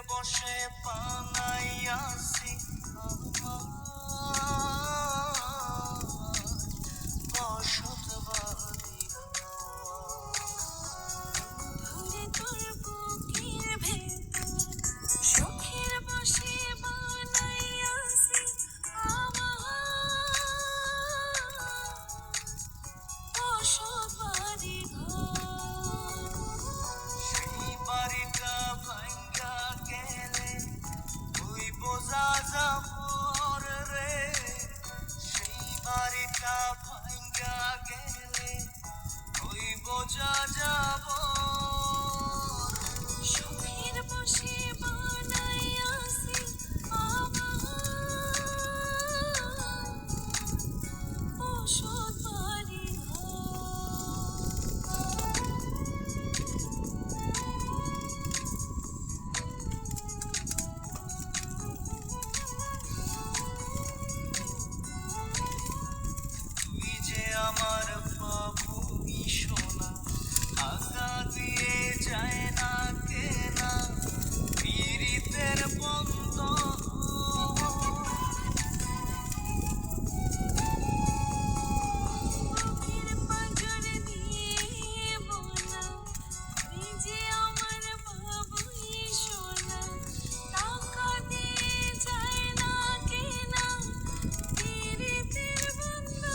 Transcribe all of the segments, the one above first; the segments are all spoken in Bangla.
বসে বানাইয়াছি বসত বাড়ি ভরে তোর বুকের ভেতর শখের বসে বানাইয়াছি বসত বাড়ি সেই বাড়িটা ভাঙ্গা গেলে তুই বোঝা যাবর রে সেই বাড়িটা ভাঙ্গা গেলে তুই বোঝা যাবর শখের বসে বানাইয়াছি বসত বাড়ি তুই যে আমার বাবুই সোনা টাকা দিয়ে যায় না কেনা পীড়িতের বন্ধ বুকের পাঁজর দিয়ে বোনা তুই যে আমার বাবুই সোনা টাকা দিয়ে যায় না কেনা পীড়িতের বন্ধন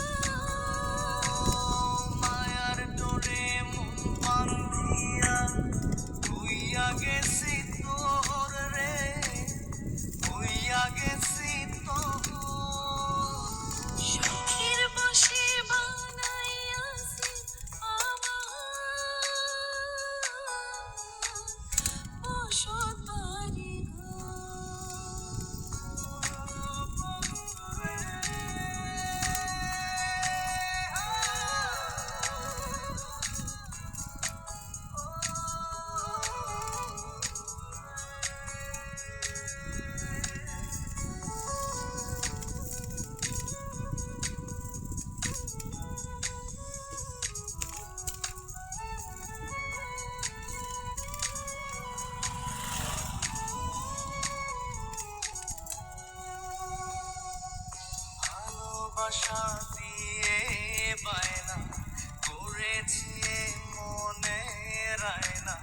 মায়ার ডোরে মন বান্ধিয়া হইয়া গেছি তোর রে হইয়া গেছি তোর শখের বসে বানাইয়াছি বসত বাড়ি ভালোবাসা দিয়ে বায়না করেছি মনে রায়না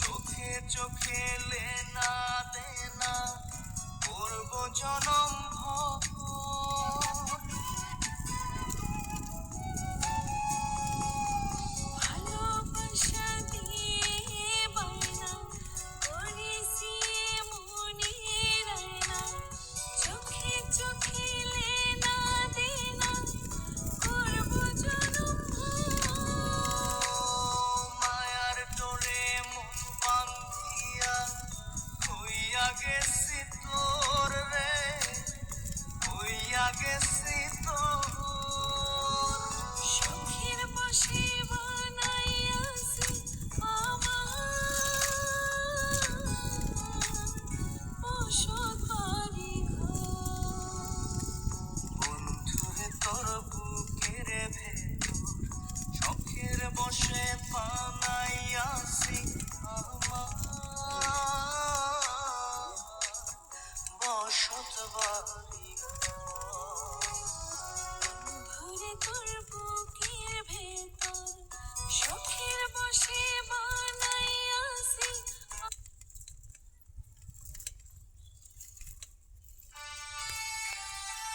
চোখে চোখে লেনা দেনা করবো জনম ভর ভালোবাসা দিয়ে বায়না করেছি মনে রায়না চোখে চোখে লেনা দেনা করব জনম মায়ার ডোরে মন বান্ধিয়া হইয়া গেছি তোর রে হইয়া গেছি